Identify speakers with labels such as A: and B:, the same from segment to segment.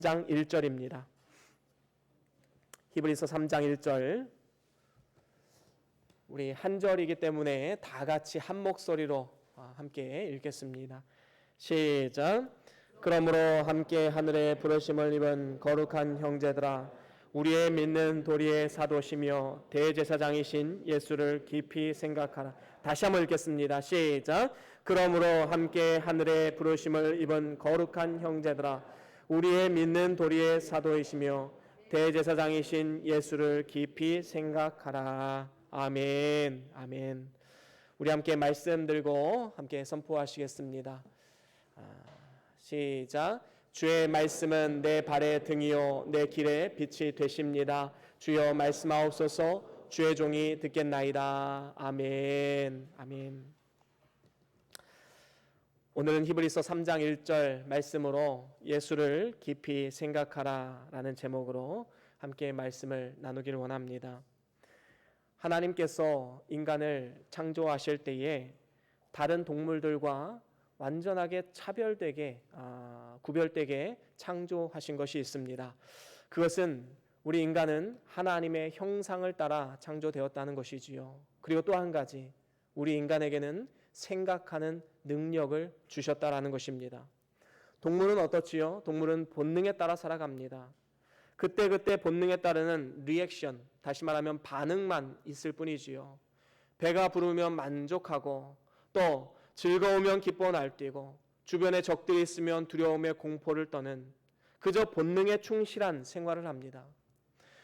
A: 3장 1절입니다. 히브리서 3장 1절, 우리 한 절이기 때문에 다 같이 한 목소리로 함께 읽겠습니다. 시작. 그러므로 함께 하늘의 부르심을 입은 거룩한 형제들아, 우리의 믿는 도리의 사도시며 대제사장이신 예수를 깊이 생각하라. 다시 한번 읽겠습니다. 시작. 그러므로 함께 하늘의 부르심을 입은 거룩한 형제들아, 우리의 믿는 도리의 사도이시며 대제사장이신 예수를 깊이 생각하라. 아멘. 아멘. 우리 함께 말씀 들고 함께 선포하시겠습니다. 시작. 주의 말씀은 내 발의 등이요 내 길의 빛이 되십니다. 주여 말씀하옵소서. 주의 종이 듣겠나이다. 아멘. 아멘. 오늘은 히브리서 3장 1절 말씀으로 예수를 깊이 생각하라 라는 제목으로 함께 말씀을 나누기를 원합니다. 하나님께서 인간을 창조하실 때에 다른 동물들과 완전하게 차별되게 구별되게 창조하신 것이 있습니다. 그것은 우리 인간은 하나님의 형상을 따라 창조되었다는 것이지요. 그리고 또 한 가지, 우리 인간에게는 생각하는 능력을 주셨다라는 것입니다. 동물은 어떻지요? 동물은 본능에 따라 살아갑니다. 그때그때 본능에 따르는 리액션, 다시 말하면 반응만 있을 뿐이지요. 배가 부르면 만족하고, 또 즐거우면 기뻐 날뛰고, 주변에 적들이 있으면 두려움에 공포를 떠는 그저 본능에 충실한 생활을 합니다.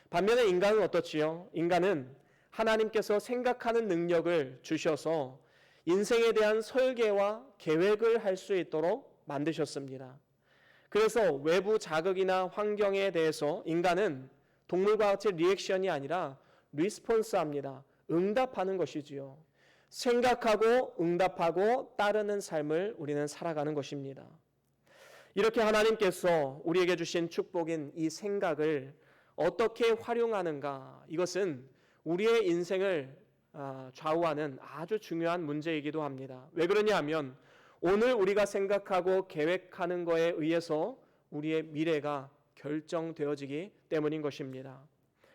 A: 반면에 인간은 어떻지요? 인간은 하나님께서 생각하는 능력을 주셔서 인생에 대한 설계와 계획을 할 수 있도록 만드셨습니다. 그래서 외부 자극이나 환경에 대해서 인간은 동물과 같이 리액션이 아니라 리스폰스합니다. 응답하는 것이지요. 생각하고 응답하고 따르는 삶을 우리는 살아가는 것입니다. 이렇게 하나님께서 우리에게 주신 축복인 이 생각을 어떻게 활용하는가, 이것은 우리의 인생을 좌우하는 아주 중요한 문제이기도 합니다. 왜 그러냐 하면 오늘 우리가 생각하고 계획하는 것에 의해서 우리의 미래가 결정되어지기 때문인 것입니다.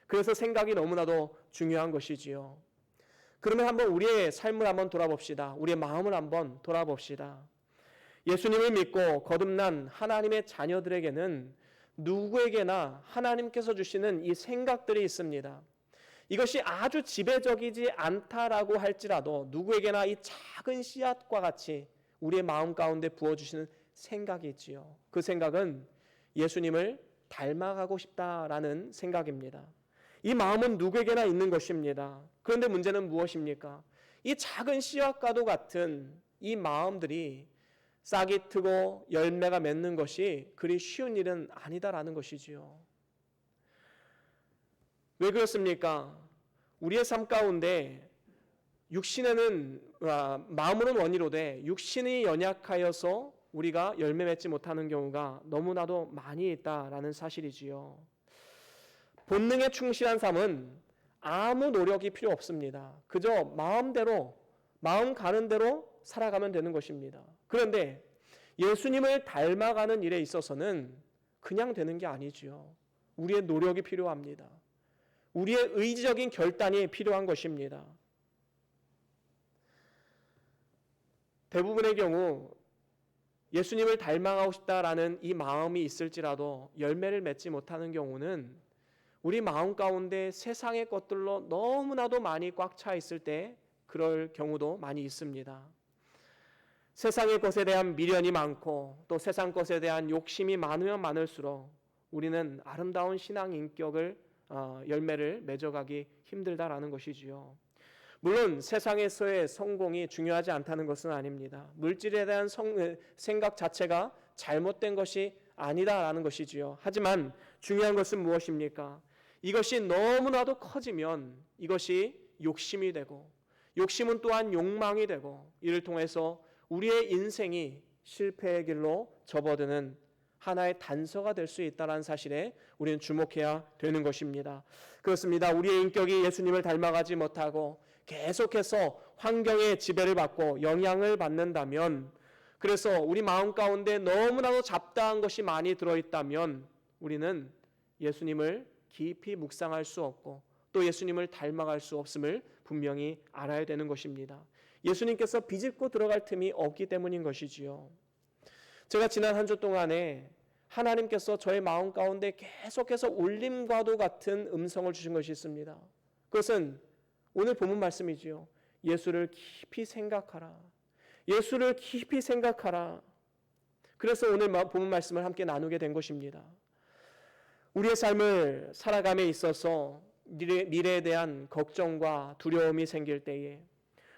A: 그래서 생각이 너무나도 중요한 것이지요. 그러면 한번 우리의 삶을 한번 돌아봅시다. 우리의 마음을 한번 돌아봅시다. 예수님을 믿고 거듭난 하나님의 자녀들에게는 누구에게나 하나님께서 주시는 이 생각들이 있습니다. 이것이 아주 지배적이지 않다라고 할지라도 누구에게나 이 작은 씨앗과 같이 우리의 마음 가운데 부어주시는 생각이 있지요. 그 생각은 예수님을 닮아가고 싶다라는 생각입니다. 이 마음은 누구에게나 있는 것입니다. 그런데 문제는 무엇입니까? 이 작은 씨앗과도 같은 이 마음들이 싹이 트고 열매가 맺는 것이 그리 쉬운 일은 아니다라는 것이지요. 왜 그렇습니까? 우리의 삶 가운데 육신에는 마음으로는 원이로되 육신이 연약하여서 우리가 열매 맺지 못하는 경우가 너무나도 많이 있다라는 사실이지요. 본능에 충실한 삶은 아무 노력이 필요 없습니다. 그저 마음대로, 마음 가는 대로 살아가면 되는 것입니다. 그런데 예수님을 닮아가는 일에 있어서는 그냥 되는 게 아니지요. 우리의 노력이 필요합니다. 우리의 의지적인 결단이 필요한 것입니다. 대부분의 경우 예수님을 닮아가고 싶다라는 이 마음이 있을지라도 열매를 맺지 못하는 경우는 우리 마음 가운데 세상의 것들로 너무나도 많이 꽉 차 있을 때 그럴 경우도 많이 있습니다. 세상의 것에 대한 미련이 많고 또 세상 것에 대한 욕심이 많으면 많을수록 우리는 아름다운 신앙 인격을 열매를 맺어가기 힘들다라는 것이지요. 물론 세상에서의 성공이 중요하지 않다는 것은 아닙니다. 물질에 대한 생각 자체가 잘못된 것이 아니다라는 것이지요. 하지만 중요한 것은 무엇입니까? 이것이 너무나도 커지면 이것이 욕심이 되고, 욕심은 또한 욕망이 되고, 이를 통해서 우리의 인생이 실패의 길로 접어드는 하나의 단서가 될 수 있다는 사실에 우리는 주목해야 되는 것입니다. 그렇습니다. 우리의 인격이 예수님을 닮아가지 못하고 계속해서 환경의 지배를 받고 영향을 받는다면, 그래서 우리 마음 가운데 너무나도 잡다한 것이 많이 들어있다면 우리는 예수님을 깊이 묵상할 수 없고 또 예수님을 닮아갈 수 없음을 분명히 알아야 되는 것입니다. 예수님께서 비집고 들어갈 틈이 없기 때문인 것이지요. 제가 지난 한 주 동안에 하나님께서 저의 마음 가운데 계속해서 울림과도 같은 음성을 주신 것이 있습니다. 그것은 오늘 본문 말씀이지요. 예수를 깊이 생각하라. 예수를 깊이 생각하라. 그래서 오늘 본문 말씀을 함께 나누게 된 것입니다. 우리의 삶을 살아감에 있어서 미래에 대한 걱정과 두려움이 생길 때에,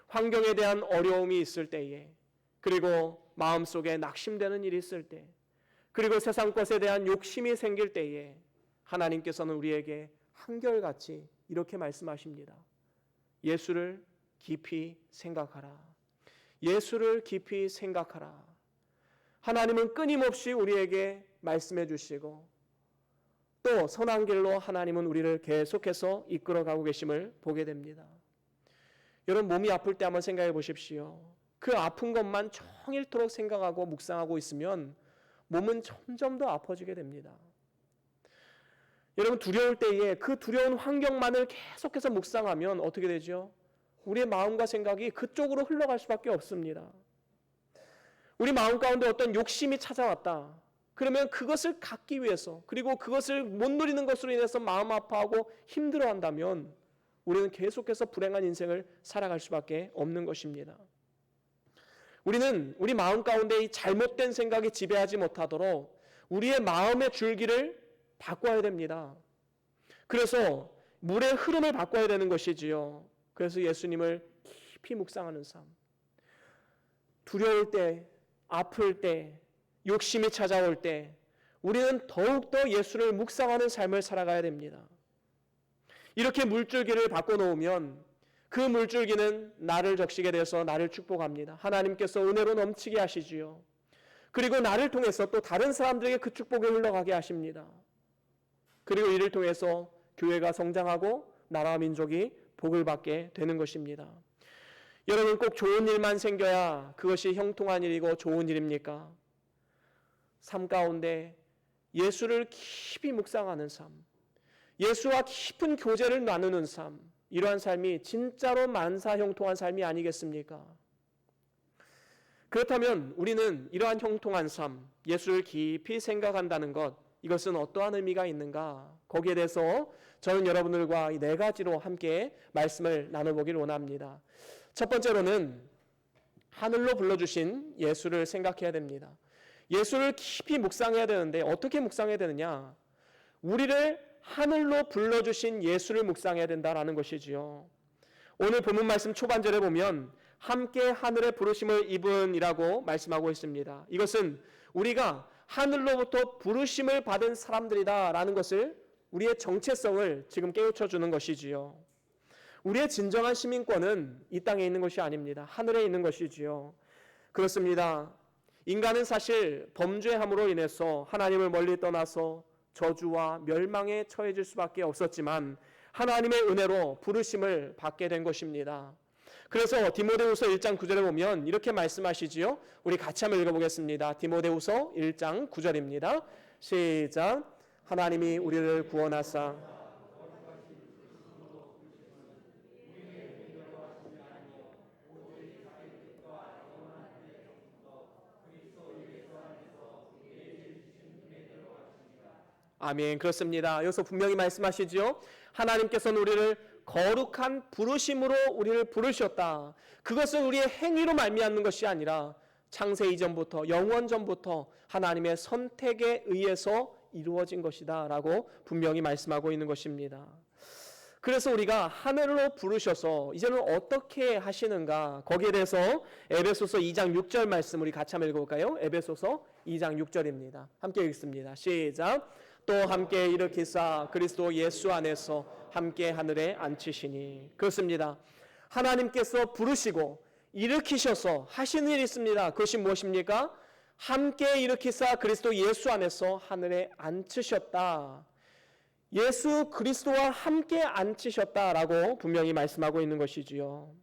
A: 환경에 대한 어려움이 있을 때에, 그리고 마음속에 낙심되는 일이 있을 때, 그리고 세상 것에 대한 욕심이 생길 때에 하나님께서는 우리에게 한결같이 이렇게 말씀하십니다. 예수를 깊이 생각하라. 예수를 깊이 생각하라. 하나님은 끊임없이 우리에게 말씀해 주시고 또 선한 길로 하나님은 우리를 계속해서 이끌어가고 계심을 보게 됩니다. 여러분, 몸이 아플 때 한번 생각해 보십시오. 그 아픈 것만 종일토록 생각하고 묵상하고 있으면 몸은 점점 더 아파지게 됩니다. 여러분, 두려울 때에 그 두려운 환경만을 계속해서 묵상하면 어떻게 되죠? 우리의 마음과 생각이 그쪽으로 흘러갈 수밖에 없습니다. 우리 마음 가운데 어떤 욕심이 찾아왔다. 그러면 그것을 갖기 위해서, 그리고 그것을 못 누리는 것으로 인해서 마음 아파하고 힘들어한다면 우리는 계속해서 불행한 인생을 살아갈 수밖에 없는 것입니다. 우리는 우리 마음 가운데 이 잘못된 생각이 지배하지 못하도록 우리의 마음의 줄기를 바꿔야 됩니다. 그래서 물의 흐름을 바꿔야 되는 것이지요. 그래서 예수님을 깊이 묵상하는 삶. 두려울 때, 아플 때, 욕심이 찾아올 때 우리는 더욱더 예수를 묵상하는 삶을 살아가야 됩니다. 이렇게 물줄기를 바꿔놓으면 그 물줄기는 나를 적시게 돼서 나를 축복합니다. 하나님께서 은혜로 넘치게 하시지요. 그리고 나를 통해서 또 다른 사람들에게 그 축복이 흘러가게 하십니다. 그리고 이를 통해서 교회가 성장하고 나라와 민족이 복을 받게 되는 것입니다. 여러분, 꼭 좋은 일만 생겨야 그것이 형통한 일이고 좋은 일입니까? 삶 가운데 예수를 깊이 묵상하는 삶, 예수와 깊은 교제를 나누는 삶, 이러한 삶이 진짜로 만사형통한 삶이 아니겠습니까? 그렇다면 우리는 이러한 형통한 삶, 예수를 깊이 생각한다는 것, 이것은 어떠한 의미가 있는가? 거기에 대해서 저는 여러분들과 이 네 가지로 함께 말씀을 나눠보길 원합니다. 첫 번째로는 하늘로 불러주신 예수를 생각해야 됩니다. 예수를 깊이 묵상해야 되는데 어떻게 묵상해야 되느냐? 우리를 하늘로 불러주신 예수를 묵상해야 된다라는 것이지요. 오늘 본문 말씀 초반절에 보면 함께 하늘의 부르심을 입은이라고 말씀하고 있습니다. 이것은 우리가 하늘로부터 부르심을 받은 사람들이다라는 것을, 우리의 정체성을 지금 깨우쳐주는 것이지요. 우리의 진정한 시민권은 이 땅에 있는 것이 아닙니다. 하늘에 있는 것이지요. 그렇습니다. 인간은 사실 범죄함으로 인해서 하나님을 멀리 떠나서 저주와 멸망에 처해질 수밖에 없었지만 하나님의 은혜로 부르심을 받게 된 것입니다. 그래서 디모데후서 1장 9절에 보면 이렇게 말씀하시지요. 우리 같이 한번 읽어보겠습니다. 디모데후서 1장 9절입니다. 시작. 하나님이 우리를 구원하사 아멘. 그렇습니다. 여기서 분명히 말씀하시지요. 하나님께서는 우리를 거룩한 부르심으로 우리를 부르셨다. 그것은 우리의 행위로 말미암는 것이 아니라 창세 이전부터, 영원 전부터 하나님의 선택에 의해서 이루어진 것이다 라고 분명히 말씀하고 있는 것입니다. 그래서 우리가 하늘로 부르셔서 이제는 어떻게 하시는가, 거기에 대해서 에베소서 2장 6절 말씀 우리 같이 한번 읽어볼까요? 에베소서 2장 6절입니다. 함께 읽습니다. 시작. 또 함께 일으키사 그리스도 예수 안에서 함께 하늘에 앉히시니. 그렇습니다. 하나님께서 부르시고 일으키셔서 하시는 일이 있습니다. 그것이 무엇입니까? 함께 일으키사 그리스도 예수 안에서 하늘에 앉히셨다. 예수 그리스도와 함께 앉히셨다라고 분명히 말씀하고 있는 것이지요.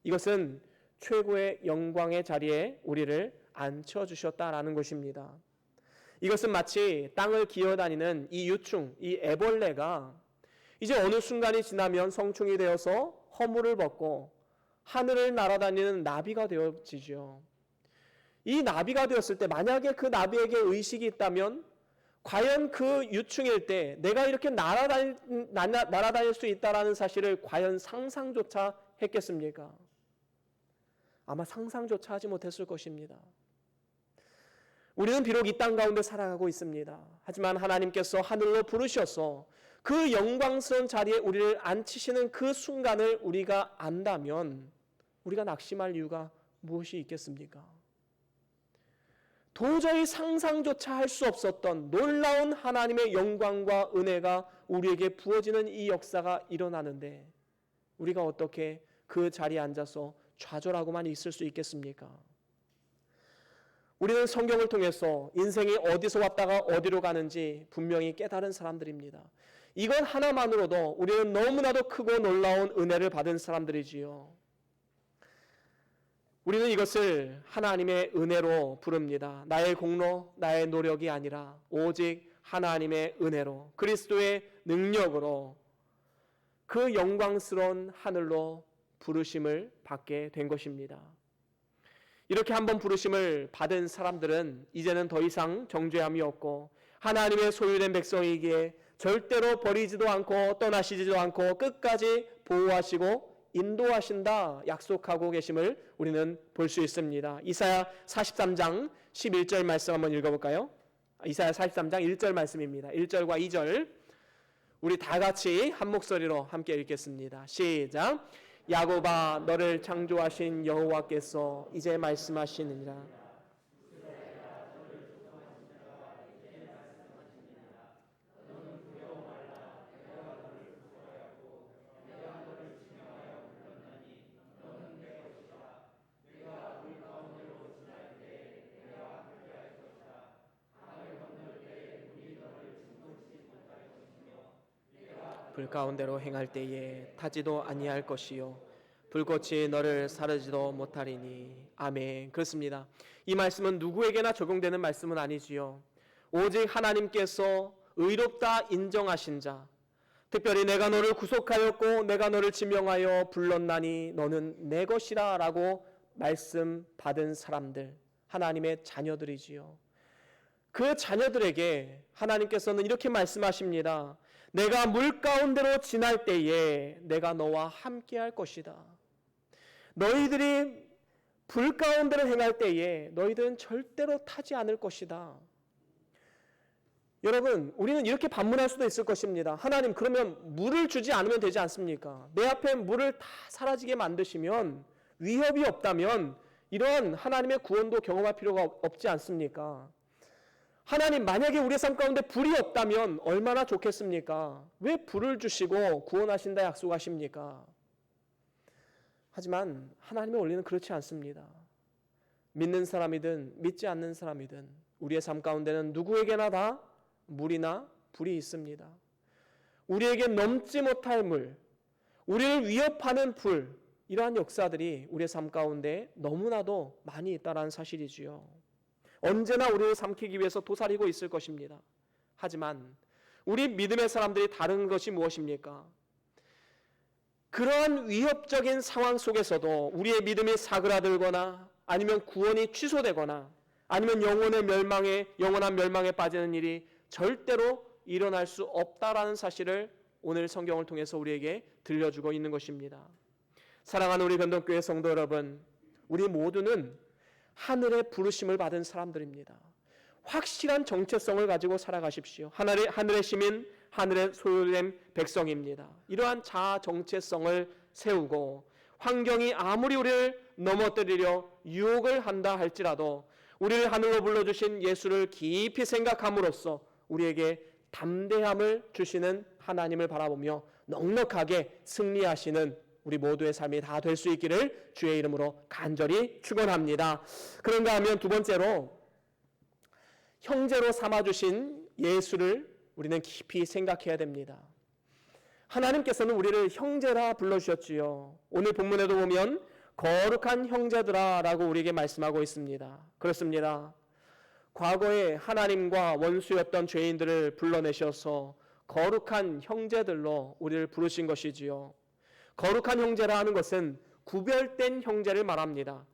A: 이것은 최고의 영광의 자리에 우리를 앉혀주셨다라는 것입니다. 이것은 마치 땅을 기어다니는 이 유충, 이 애벌레가 이제 어느 순간이 지나면 성충이 되어서 허물을 벗고 하늘을 날아다니는 나비가 되어지죠. 이 나비가 되었을 때 만약에 그 나비에게 의식이 있다면 과연 그 유충일 때 내가 이렇게 날아다닐 수 있다는 사실을 과연 상상조차 했겠습니까? 아마 상상조차 하지 못했을 것입니다. 우리는 비록 이 땅 가운데 살아가고 있습니다. 하지만 하나님께서 하늘로 부르셔서 그 영광스러운 자리에 우리를 앉히시는 그 순간을 우리가 안다면 우리가 낙심할 이유가 무엇이 있겠습니까? 도저히 상상조차 할 수 없었던 놀라운 하나님의 영광과 은혜가 우리에게 부어지는 이 역사가 일어나는데 우리가 어떻게 그 자리에 앉아서 좌절하고만 있을 수 있겠습니까? 우리는 성경을 통해서 인생이 어디서 왔다가 어디로 가는지 분명히 깨달은 사람들입니다. 이건 하나만으로도 우리는 너무나도 크고 놀라운 은혜를 받은 사람들이지요. 우리는 이것을 하나님의 은혜로 부릅니다. 나의 공로, 나의 노력이 아니라 오직 하나님의 은혜로, 그리스도의 능력으로 그 영광스러운 하늘로 부르심을 받게 된 것입니다. 이렇게 한번 부르심을 받은 사람들은 이제는 더 이상 정죄함이 없고 하나님의 소유된 백성이기에 절대로 버리지도 않고 떠나시지도 않고 끝까지 보호하시고 인도하신다 약속하고 계심을 우리는 볼 수 있습니다. 이사야 43장 11절 말씀 한번 읽어볼까요? 이사야 43장 1절 말씀입니다. 1절과 2절 우리 다 같이 한 목소리로 함께 읽겠습니다. 시작. 야곱아 너를 창조하신 여호와께서 이제 말씀하시느니라. 불 가운데로 행할 때에 타지도 아니할 것이요 불꽃이 너를 사르지도 못하리니. 아멘. 그렇습니다. 이 말씀은 누구에게나 적용되는 말씀은 아니지요. 오직 하나님께서 의롭다 인정하신 자, 특별히 내가 너를 구속하였고 내가 너를 지명하여 불렀나니 너는 내 것이라 라고 말씀 받은 사람들, 하나님의 자녀들이지요. 그 자녀들에게 하나님께서는 이렇게 말씀하십니다. 내가 물 가운데로 지날 때에 내가 너와 함께 할 것이다. 너희들이 불 가운데로 행할 때에 너희들은 절대로 타지 않을 것이다. 여러분, 우리는 이렇게 반문할 수도 있을 것입니다. 하나님, 그러면 물을 주지 않으면 되지 않습니까? 내 앞에 물을 다 사라지게 만드시면, 위협이 없다면 이러한 하나님의 구원도 경험할 필요가 없지 않습니까? 하나님, 만약에 우리의 삶 가운데 불이 없다면 얼마나 좋겠습니까? 왜 불을 주시고 구원하신다 약속하십니까? 하지만 하나님의 원리는 그렇지 않습니다. 믿는 사람이든 믿지 않는 사람이든 우리의 삶 가운데는 누구에게나 다 물이나 불이 있습니다. 우리에게 넘지 못할 물, 우리를 위협하는 불, 이러한 역사들이 우리의 삶 가운데 너무나도 많이 있다는 사실이지요. 언제나 우리를 삼키기 위해서 도사리고 있을 것입니다. 하지만 우리 믿음의 사람들이 다른 것이 무엇입니까? 그러한 위협적인 상황 속에서도 우리의 믿음이 사그라들거나 아니면 구원이 취소되거나 아니면 영원한 멸망에 빠지는 일이 절대로 일어날 수 없다라는 사실을 오늘 성경을 통해서 우리에게 들려주고 있는 것입니다. 사랑하는 우리 변동교회 성도 여러분, 우리 모두는 하늘의 부르심을 받은 사람들입니다. 확실한 정체성을 가지고 살아가십시오. 하늘의 시민, 하늘의 소유된 백성입니다. 이러한 자아 정체성을 세우고 환경이 아무리 우리를 넘어뜨리려 유혹을 한다 할지라도 우리를 하늘로 불러주신 예수를 깊이 생각함으로써 우리에게 담대함을 주시는 하나님을 바라보며 넉넉하게 승리하시는 우리 모두의 삶이 다 될 수 있기를 주의 이름으로 간절히 축원합니다. 그런가 하면 두 번째로 형제로 삼아주신 예수를 우리는 깊이 생각해야 됩니다. 하나님께서는 우리를 형제라 불러주셨지요. 오늘 본문에도 보면 거룩한 형제들아 라고 우리에게 말씀하고 있습니다. 그렇습니다. 과거에 하나님과 원수였던 죄인들을 불러내셔서 거룩한 형제들로 우리를 부르신 것이지요. 거룩한 형제라 하는 것은 구별된 형제를 말합니다.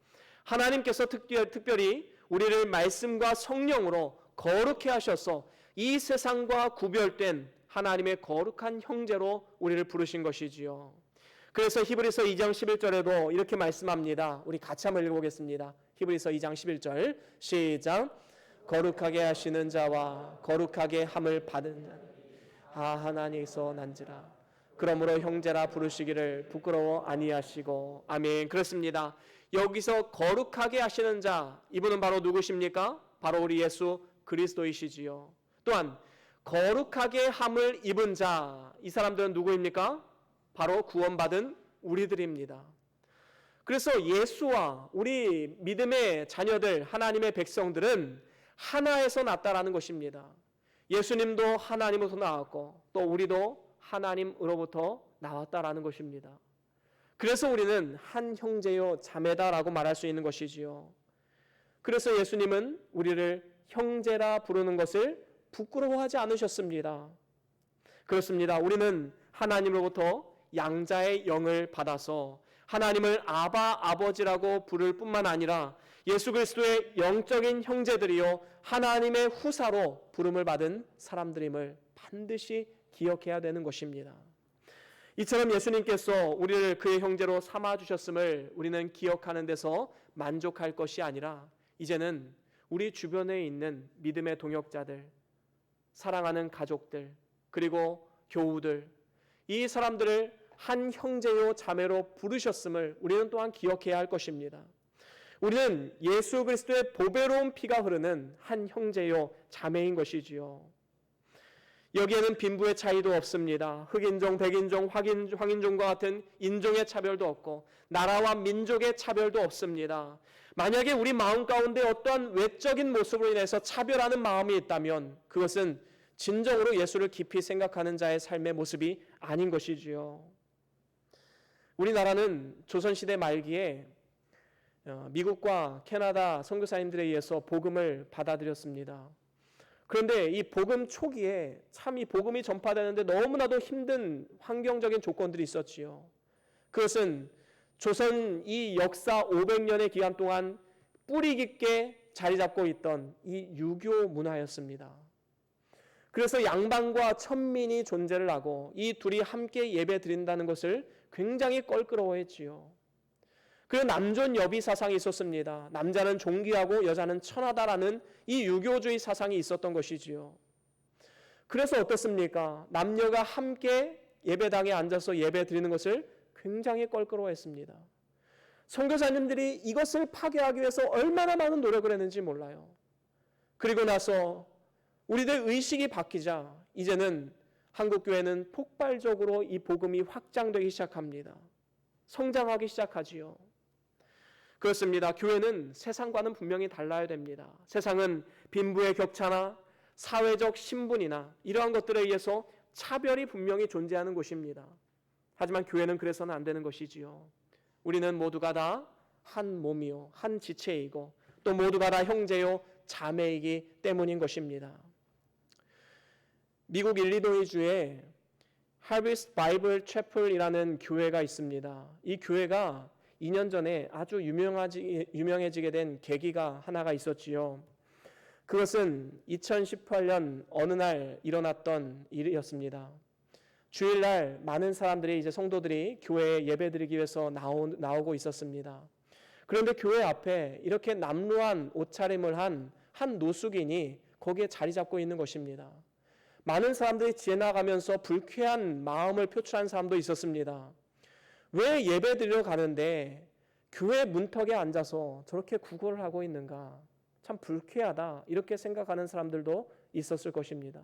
A: 하나님께서 특별히 우리를 말씀과 성령으로 거룩해 하셔서 이 세상과 구별된 하나님의 거룩한 형제로 우리를 부르신 것이지요. 그래서 히브리서 2장 11절에도 이렇게 말씀합니다. 우리 같이 한번 읽어보겠습니다. 히브리서 2장 11절 시작. 거룩하게 하시는 자와 거룩하게 함을 받은 자 하나님께서 난지라. 그러므로 형제라 부르시기를 부끄러워 아니하시고. 아멘. 그렇습니다. 여기서 거룩하게 하시는 자, 이분은 바로 누구십니까? 바로 우리 예수 그리스도이시지요. 또한 거룩하게 함을 입은 자, 이 사람들은 누구입니까? 바로 구원받은 우리들입니다. 그래서 예수와 우리 믿음의 자녀들, 하나님의 백성들은 하나에서 났다라는 것입니다. 예수님도 하나님으로부터 나왔고 또 우리도 하나님으로부터 나왔다라는 것입니다. 그래서 우리는 한 형제요 자매다라고 말할 수 있는 것이지요. 그래서 예수님은 우리를 형제라 부르는 것을 부끄러워하지 않으셨습니다. 그렇습니다. 우리는 하나님으로부터 양자의 영을 받아서 하나님을 아바 아버지라고 부를 뿐만 아니라 예수 그리스도의 영적인 형제들이요 하나님의 후사로 부름을 받은 사람들임을 반드시 기억해야 되는 것입니다. 이처럼 예수님께서 우리를 그의 형제로 삼아주셨음을 우리는 기억하는 데서 만족할 것이 아니라 이제는 우리 주변에 있는 믿음의 동역자들, 사랑하는 가족들, 그리고 교우들, 이 사람들을 한 형제요 자매로 부르셨음을 우리는 또한 기억해야 할 것입니다. 우리는 예수 그리스도의 보배로운 피가 흐르는 한 형제요 자매인 것이지요. 여기에는 빈부의 차이도 없습니다. 흑인종, 백인종, 황인종과 같은 인종의 차별도 없고 나라와 민족의 차별도 없습니다. 만약에 우리 마음 가운데 어떠한 외적인 모습으로 인해서 차별하는 마음이 있다면 그것은 진정으로 예수를 깊이 생각하는 자의 삶의 모습이 아닌 것이지요. 우리나라는 조선시대 말기에 미국과 캐나다 선교사님들에 의해서 복음을 받아들였습니다. 그런데 이 복음 초기에 참 이 복음이 전파되는데 너무나도 힘든 환경적인 조건들이 있었지요. 그것은 조선 이 역사 500년의 기간 동안 뿌리 깊게 자리 잡고 있던 이 유교 문화였습니다. 그래서 양반과 천민이 존재를 하고 이 둘이 함께 예배 드린다는 것을 굉장히 껄끄러워했지요. 그리고 남존 여비 사상이 있었습니다. 남자는 존귀하고 여자는 천하다라는 이 유교주의 사상이 있었던 것이지요. 그래서 어떻습니까? 남녀가 함께 예배당에 앉아서 예배 드리는 것을 굉장히 껄끄러워했습니다. 선교사님들이 이것을 파괴하기 위해서 얼마나 많은 노력을 했는지 몰라요. 그리고 나서 우리들 의식이 바뀌자 이제는 한국교회는 폭발적으로 이 복음이 확장되기 시작합니다. 성장하기 시작하지요. 그렇습니다. 교회는 세상과는 분명히 달라야 됩니다. 세상은 빈부의 격차나 사회적 신분이나 이러한 것들에 의해서 차별이 분명히 존재하는 곳입니다. 하지만 교회는 그래서는 안 되는 것이지요. 우리는 모두가 다 한 몸이요, 한 지체이고 또 모두가 다 형제요, 자매이기 때문인 것입니다. 미국 일리노이주에 하비스트 바이블 채플이라는 교회가 있습니다. 이 교회가 2년 전에 아주 유명해지게 된 계기가 하나가 있었지요. 그것은 2018년 어느 날 일어났던 일이었습니다. 주일날 많은 사람들이 이제 성도들이 교회에 예배드리기 위해서 나오고 있었습니다. 그런데 교회 앞에 이렇게 남루한 옷차림을 한 노숙인이 거기에 자리 잡고 있는 것입니다. 많은 사람들이 지나가면서 불쾌한 마음을 표출한 사람도 있었습니다. 왜 예배드리러 가는데 교회 문턱에 앉아서 저렇게 구걸을 하고 있는가? 참 불쾌하다 이렇게 생각하는 사람들도 있었을 것입니다.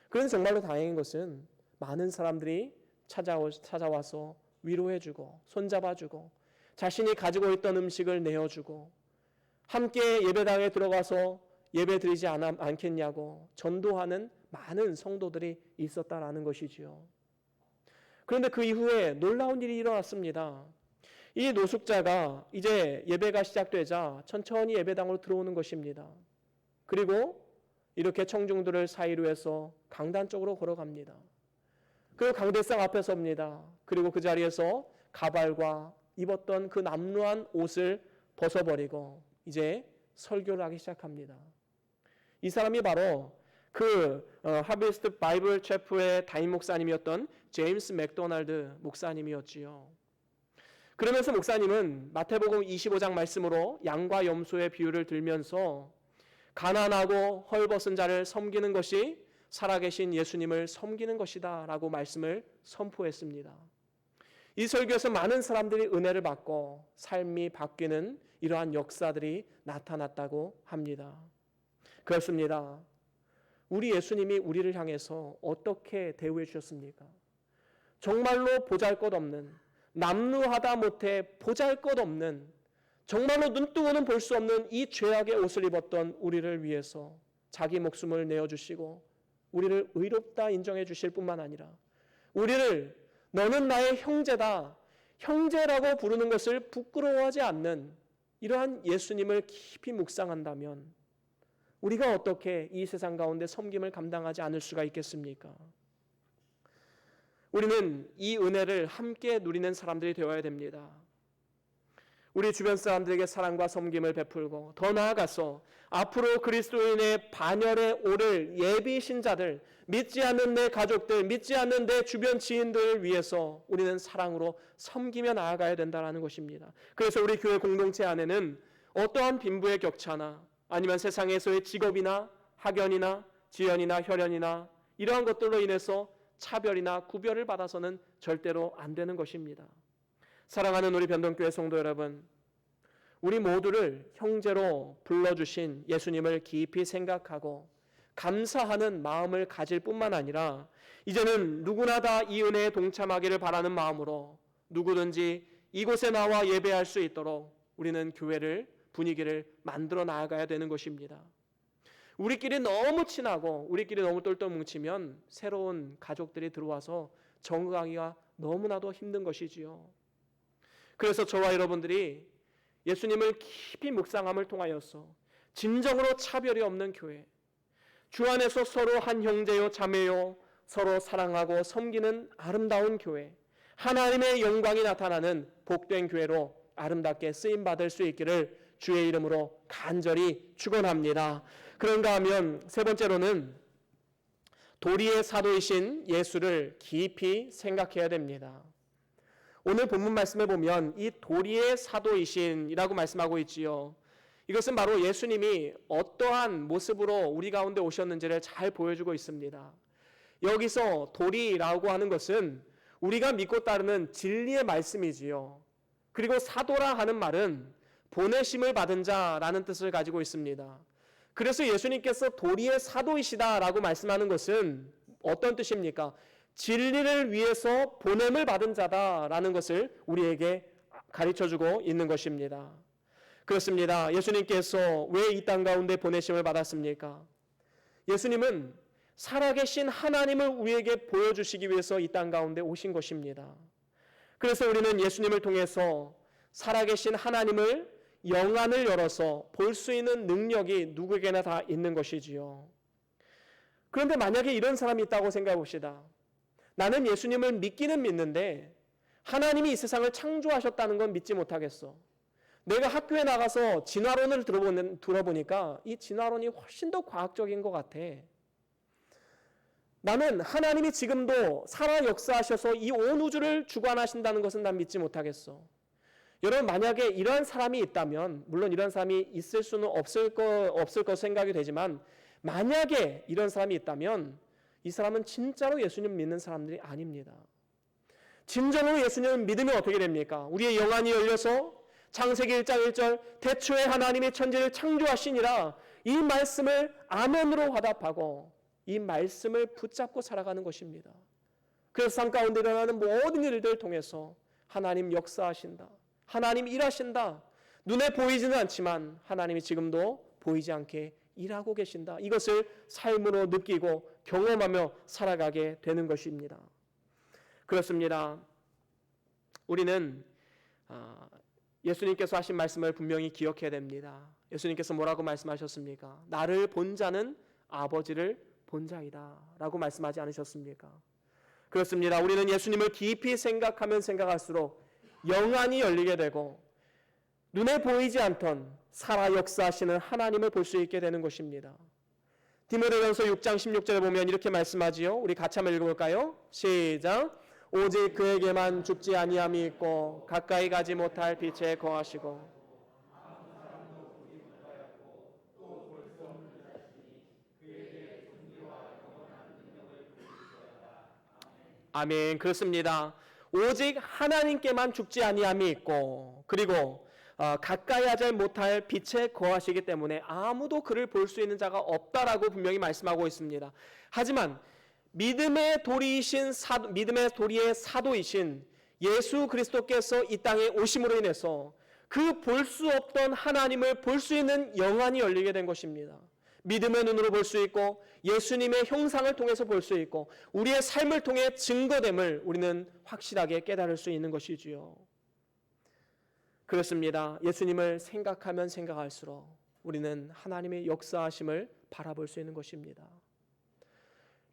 A: 그런데 정말로 다행인 것은 많은 사람들이 찾아와서 위로해주고 손잡아주고 자신이 가지고 있던 음식을 내어주고 함께 예배당에 들어가서 예배드리지 않겠냐고 전도하는 많은 성도들이 있었다라는 것이지요. 그런데 그 이후에 놀라운 일이 일어났습니다. 이 노숙자가 이제 예배가 시작되자 천천히 예배당으로 들어오는 것입니다. 그리고 이렇게 청중들을 사이로 해서 강단 쪽으로 걸어갑니다. 그리고 강대상 앞에 섭니다. 그리고 그 자리에서 가발과 입었던 그 남루한 옷을 벗어버리고 이제 설교를 하기 시작합니다. 이 사람이 바로 그 하베스트 바이블 체프의 담임 목사님이었던 제임스 맥도날드 목사님이었지요. 그러면서 목사님은 마태복음 25장 말씀으로 양과 염소의 비유를 들면서 가난하고 헐벗은 자를 섬기는 것이 살아계신 예수님을 섬기는 것이다 라고 말씀을 선포했습니다. 이 설교에서 많은 사람들이 은혜를 받고 삶이 바뀌는 이러한 역사들이 나타났다고 합니다. 그렇습니다. 우리 예수님이 우리를 향해서 어떻게 대우해 주셨습니까? 정말로 보잘것없는, 남루하다 못해 보잘것없는, 정말로 눈뜨고는 볼 수 없는 이 죄악의 옷을 입었던 우리를 위해서 자기 목숨을 내어주시고 우리를 의롭다 인정해 주실 뿐만 아니라 우리를 너는 나의 형제다, 형제라고 부르는 것을 부끄러워하지 않는 이러한 예수님을 깊이 묵상한다면 우리가 어떻게 이 세상 가운데 섬김을 감당하지 않을 수가 있겠습니까? 우리는 이 은혜를 함께 누리는 사람들이 되어야 됩니다. 우리 주변 사람들에게 사랑과 섬김을 베풀고 더 나아가서 앞으로 그리스도인의 반열에 오를 예비 신자들, 믿지 않는 내 가족들, 믿지 않는 내 주변 지인들을 위해서 우리는 사랑으로 섬기며 나아가야 된다는 것입니다. 그래서 우리 교회 공동체 안에는 어떠한 빈부의 격차나 아니면 세상에서의 직업이나 학연이나 지연이나 혈연이나 이러한 것들로 인해서 차별이나 구별을 받아서는 절대로 안 되는 것입니다. 사랑하는 우리 변동교회 성도 여러분, 우리 모두를 형제로 불러주신 예수님을 깊이 생각하고 감사하는 마음을 가질 뿐만 아니라 이제는 누구나 다 이 은혜에 동참하기를 바라는 마음으로 누구든지 이곳에 나와 예배할 수 있도록 우리는 교회를 분위기를 만들어 나아가야 되는 것입니다. 우리끼리 너무 친하고 우리끼리 너무 똘똘 뭉치면 새로운 가족들이 들어와서 적응하기가 너무나도 힘든 것이지요. 그래서 저와 여러분들이 예수님을 깊이 묵상함을 통하여서 진정으로 차별이 없는 교회, 주 안에서 서로 한 형제요 자매요 서로 사랑하고 섬기는 아름다운 교회, 하나님의 영광이 나타나는 복된 교회로 아름답게 쓰임받을 수 있기를 주의 이름으로 간절히 축원합니다. 그런가 하면 세 번째로는 도리의 사도이신 예수를 깊이 생각해야 됩니다. 오늘 본문 말씀에 보면 이 도리의 사도이신이라고 말씀하고 있지요. 이것은 바로 예수님이 어떠한 모습으로 우리 가운데 오셨는지를 잘 보여주고 있습니다. 여기서 도리라고 하는 것은 우리가 믿고 따르는 진리의 말씀이지요. 그리고 사도라 하는 말은 보내심을 받은 자라는 뜻을 가지고 있습니다. 그래서 예수님께서 도리의 사도이시다라고 말씀하는 것은 어떤 뜻입니까? 진리를 위해서 보냄을 받은 자다라는 것을 우리에게 가르쳐주고 있는 것입니다. 그렇습니다. 예수님께서 왜 이 땅 가운데 보내심을 받았습니까? 예수님은 살아계신 하나님을 우리에게 보여주시기 위해서 이 땅 가운데 오신 것입니다. 그래서 우리는 예수님을 통해서 살아계신 하나님을 영안을 열어서 볼 수 있는 능력이 누구에게나 다 있는 것이지요. 그런데 만약에 이런 사람이 있다고 생각해 봅시다. 나는 예수님을 믿기는 믿는데 하나님이 이 세상을 창조하셨다는 건 믿지 못하겠어. 내가 학교에 나가서 진화론을 들어보니까 이 진화론이 훨씬 더 과학적인 것 같아. 나는 하나님이 지금도 살아 역사하셔서 이 온 우주를 주관하신다는 것은 난 믿지 못하겠어. 여러분, 만약에 이러한 사람이 있다면, 물론 이런 사람이 있을 수는 없을 거 생각이 되지만 만약에 이런 사람이 있다면 이 사람은 진짜로 예수님 믿는 사람들이 아닙니다. 진정으로 예수님을 믿으면 어떻게 됩니까? 우리의 영안이 열려서 창세기 1장 1절 태초에 하나님이 천지를 창조하시니라 이 말씀을 아멘으로 화답하고 이 말씀을 붙잡고 살아가는 것입니다. 그래서 삶 가운데 일어나는 모든 일들을 통해서 하나님 역사하신다. 하나님 일하신다. 눈에 보이지는 않지만 하나님이 지금도 보이지 않게 일하고 계신다. 이것을 삶으로 느끼고 경험하며 살아가게 되는 것입니다. 그렇습니다. 우리는 예수님께서 하신 말씀을 분명히 기억해야 됩니다. 예수님께서 뭐라고 말씀하셨습니까? 나를 본 자는 아버지를 본 자이다 라고 말씀하지 않으셨습니까? 그렇습니다. 우리는 예수님을 깊이 생각하면 생각할수록 영안이 열리게 되고 눈에 보이지 않던 살아 역사하시는 하나님을 볼 수 있게 되는 것입니다. 디모데전서 6장 16절에 보면 이렇게 말씀하지요. 우리 같이 한번 읽어볼까요? 시작. 오직 그에게만 죽지 아니함이 있고 가까이 가지 못할 빛에 거하시고 아멘. 그렇습니다. 오직 하나님께만 죽지 아니함이 있고 그리고 가까이 하지 못할 빛에 거하시기 때문에 아무도 그를 볼 수 있는 자가 없다라고 분명히 말씀하고 있습니다. 하지만 믿음의 도리의 사도이신 예수 그리스도께서 이 땅에 오심으로 인해서 그 볼 수 없던 하나님을 볼 수 있는 영안이 열리게 된 것입니다. 믿음의 눈으로 볼 수 있고 예수님의 형상을 통해서 볼 수 있고 우리의 삶을 통해 증거됨을 우리는 확실하게 깨달을 수 있는 것이지요. 그렇습니다. 예수님을 생각하면 생각할수록 우리는 하나님의 역사하심을 바라볼 수 있는 것입니다.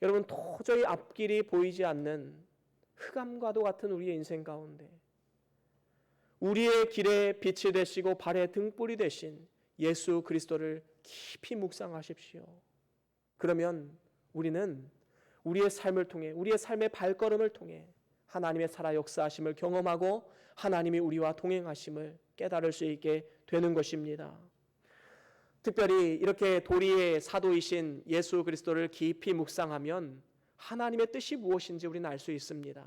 A: 여러분, 도저히 앞길이 보이지 않는 흑암과도 같은 우리의 인생 가운데 우리의 길에 빛이 되시고 발의 등불이 되신 예수 그리스도를 깊이 묵상하십시오. 그러면 우리는 우리의 삶을 통해 우리의 삶의 발걸음을 통해 하나님의 살아 역사하심을 경험하고 하나님이 우리와 동행하심을 깨달을 수 있게 되는 것입니다. 특별히 이렇게 도리의 사도이신 예수 그리스도를 깊이 묵상하면 하나님의 뜻이 무엇인지 우리는 알 수 있습니다.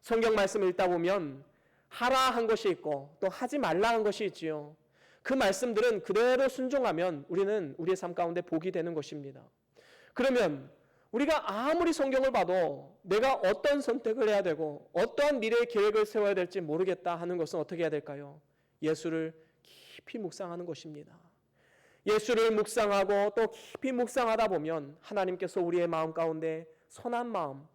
A: 성경 말씀을 읽다 보면 하라 한 것이 있고 또 하지 말라 한 것이 있지요. 그 말씀들은 그대로 순종하면 우리는 우리의 삶 가운데 복이 되는 것입니다. 그러면 우리가 아무리 성경을 봐도 내가 어떤 선택을 해야 되고 어떠한 미래의 계획을 세워야 될지 모르겠다 하는 것은 어떻게 해야 될까요? 예수를 깊이 묵상하는 것입니다. 예수를 묵상하고 또 깊이 묵상하다 보면 하나님께서 우리의 마음 가운데 선한 마음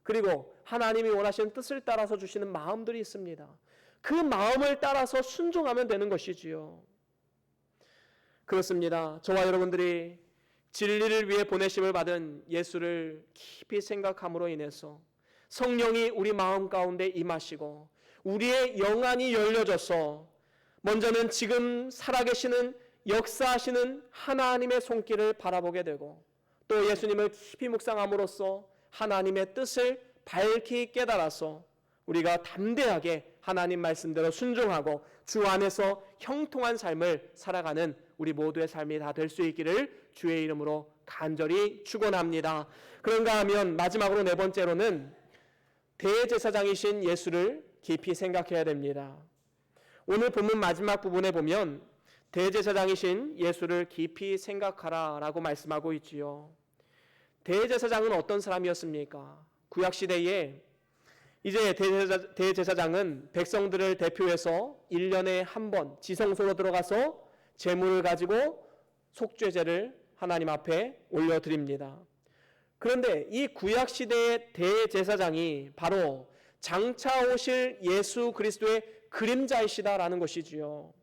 A: 그리고 하나님이 원하시는 뜻을 따라서 주시는 마음들이 있습니다. 그 마음을 따라서 순종하면 되는 것이지요. 그렇습니다. 저와 여러분들이 진리를 위해 보내심을 받은 예수를 깊이 생각함으로 인해서 성령이 우리 마음 가운데 임하시고 우리의 영안이 열려져서 먼저는 지금 살아계시는 역사하시는 하나님의 손길을 바라보게 되고 또 예수님을 깊이 묵상함으로써 하나님의 뜻을 밝히 깨달아서 우리가 담대하게 하나님 말씀대로 순종하고 주 안에서 형통한 삶을 살아가는 우리 모두의 삶이 다 될 수 있기를 주의 이름으로 간절히 축원합니다. 그런가 하면 마지막으로 네 번째로는 대제사장이신 예수를 깊이 생각해야 됩니다. 오늘 본문 마지막 부분에 보면 대제사장이신 예수를 깊이 생각하라 라고 말씀하고 있지요. 대제사장은 어떤 사람이었습니까? 구약시대에 이제 대제사장은 백성들을 대표해서 1년에 한 번 지성소로 들어가서 제물을 가지고 속죄제를 하나님 앞에 올려드립니다. 그런데 이 구약시대의 대제사장이 바로 장차 오실 예수 그리스도의 그림자이시다라는 것이지요.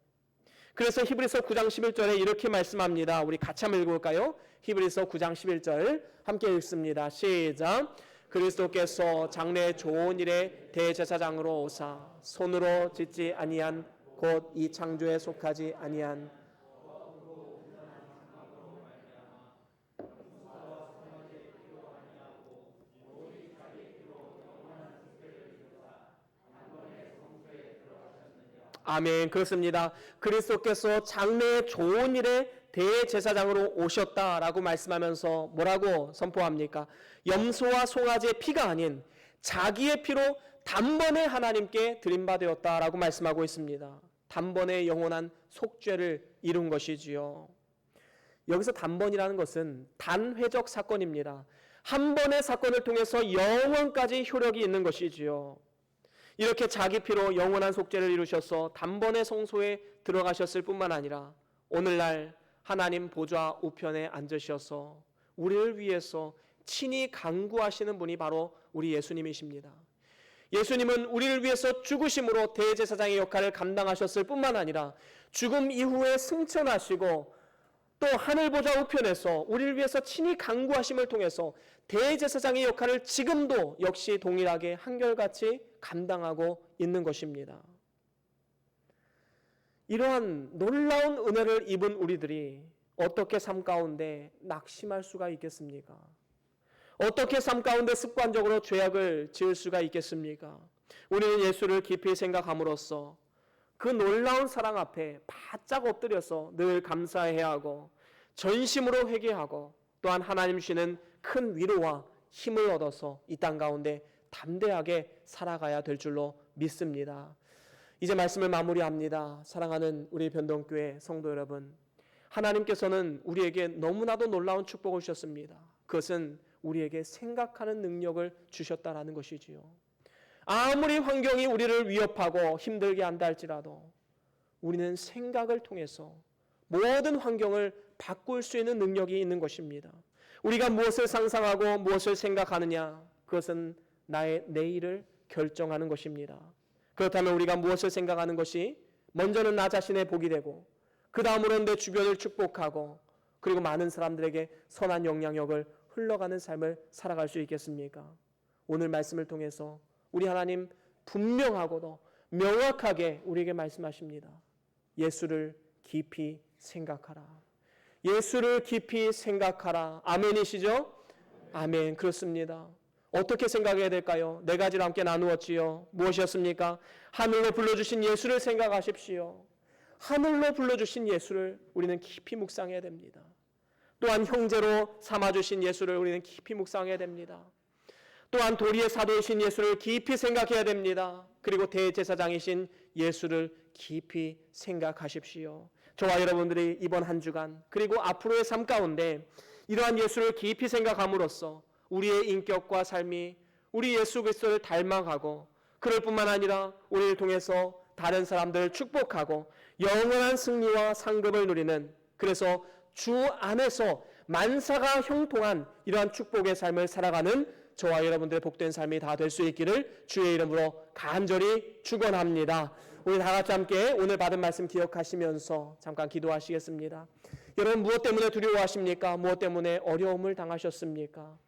A: 그래서 히브리서 9장 11절에 이렇게 말씀합니다. 우리 같이 한번 읽어볼까요? 히브리서 9장 11절 함께 읽습니다. 시작. 그리스도께서 장래 좋은 일에 대제사장으로 오사 손으로 짓지 아니한 곧 이 창조에 속하지 아니한 아멘. 그렇습니다. 그리스도께서 장래의 좋은 일에 대제사장으로 오셨다라고 말씀하면서 뭐라고 선포합니까? 염소와 송아지의 피가 아닌 자기의 피로 단번에 하나님께 드림받았다라고 말씀하고 있습니다. 단번에 영원한 속죄를 이룬 것이지요. 여기서 단번이라는 것은 단회적 사건입니다. 한 번의 사건을 통해서 영원까지 효력이 있는 것이지요. 이렇게 자기 피로 영원한 속죄를 이루셔서 단번에 성소에 들어가셨을 뿐만 아니라 오늘날 하나님 보좌 우편에 앉으셔서 우리를 위해서 친히 간구하시는 분이 바로 우리 예수님이십니다. 예수님은 우리를 위해서 죽으심으로 대제사장의 역할을 감당하셨을 뿐만 아니라 죽음 이후에 승천하시고 또 하늘 보좌 우편에서 우리를 위해서 친히 간구하심을 통해서 대제사장의 역할을 지금도 역시 동일하게 한결같이 감당하고 있는 것입니다. 이러한 놀라운 은혜를 입은 우리들이 어떻게 삶 가운데 낙심할 수가 있겠습니까? 어떻게 삶 가운데 습관적으로 죄악을 지을 수가 있겠습니까? 우리는 예수를 깊이 생각함으로써 그 놀라운 사랑 앞에 바짝 엎드려서 늘 감사해야 하고 전심으로 회개하고 또한 하나님 주시는 큰 위로와 힘을 얻어서 이 땅 가운데 담대하게 살아가야 될 줄로 믿습니다. 이제 말씀을 마무리합니다. 사랑하는 우리 변동교회 성도 여러분, 하나님께서는 우리에게 너무나도 놀라운 축복을 주셨습니다. 그것은 우리에게 생각하는 능력을 주셨다라는 것이지요. 아무리 환경이 우리를 위협하고 힘들게 한다 할지라도 우리는 생각을 통해서 모든 환경을 바꿀 수 있는 능력이 있는 것입니다. 우리가 무엇을 상상하고 무엇을 생각하느냐, 그것은 나의 내일을 결정하는 것입니다. 그렇다면 우리가 무엇을 생각하는 것이 먼저는 나 자신의 복이 되고 그 다음으로는 내 주변을 축복하고 그리고 많은 사람들에게 선한 영향력을 흘러가는 삶을 살아갈 수 있겠습니까? 오늘 말씀을 통해서 우리 하나님 분명하고도 명확하게 우리에게 말씀하십니다. 예수를 깊이 생각하라. 예수를 깊이 생각하라. 아멘이시죠? 아멘. 그렇습니다. 어떻게 생각해야 될까요? 네 가지로 함께 나누었지요. 무엇이었습니까? 하늘로 불러주신 예수를 생각하십시오. 하늘로 불러주신 예수를 우리는 깊이 묵상해야 됩니다. 또한 형제로 삼아주신 예수를 우리는 깊이 묵상해야 됩니다. 또한 도리의 사도이신 예수를 깊이 생각해야 됩니다. 그리고 대제사장이신 예수를 깊이 생각하십시오. 저와 여러분들이 이번 한 주간 그리고 앞으로의 삶 가운데 이러한 예수를 깊이 생각함으로써 우리의 인격과 삶이 우리 예수 그리스도를 닮아가고 그럴 뿐만 아니라 우리를 통해서 다른 사람들을 축복하고 영원한 승리와 상급을 누리는, 그래서 주 안에서 만사가 형통한 이러한 축복의 삶을 살아가는 저와 여러분들의 복된 삶이 다 될 수 있기를 주의 이름으로 간절히 축원합니다. 우리 다 같이 함께 오늘 받은 말씀 기억하시면서 잠깐 기도하시겠습니다. 여러분 무엇 때문에 두려워하십니까? 무엇 때문에 어려움을 당하셨습니까?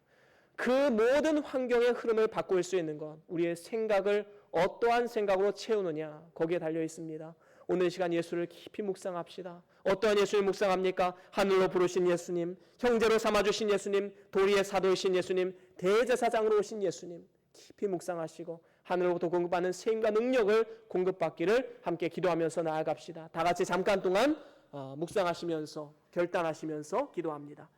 A: 그 모든 환경의 흐름을 바꿀 수 있는 것, 우리의 생각을 어떠한 생각으로 채우느냐, 거기에 달려 있습니다. 오늘 이 시간 예수를 깊이 묵상합시다. 어떠한 예수를 묵상합니까? 하늘로 부르신 예수님, 형제로 삼아주신 예수님, 도리의 사도이신 예수님, 대제사장으로 오신 예수님 깊이 묵상하시고 하늘로부터 공급받는 세임과 능력을 공급받기를 함께 기도하면서 나아갑시다. 다 같이 잠깐 동안 묵상하시면서 결단하시면서 기도합니다.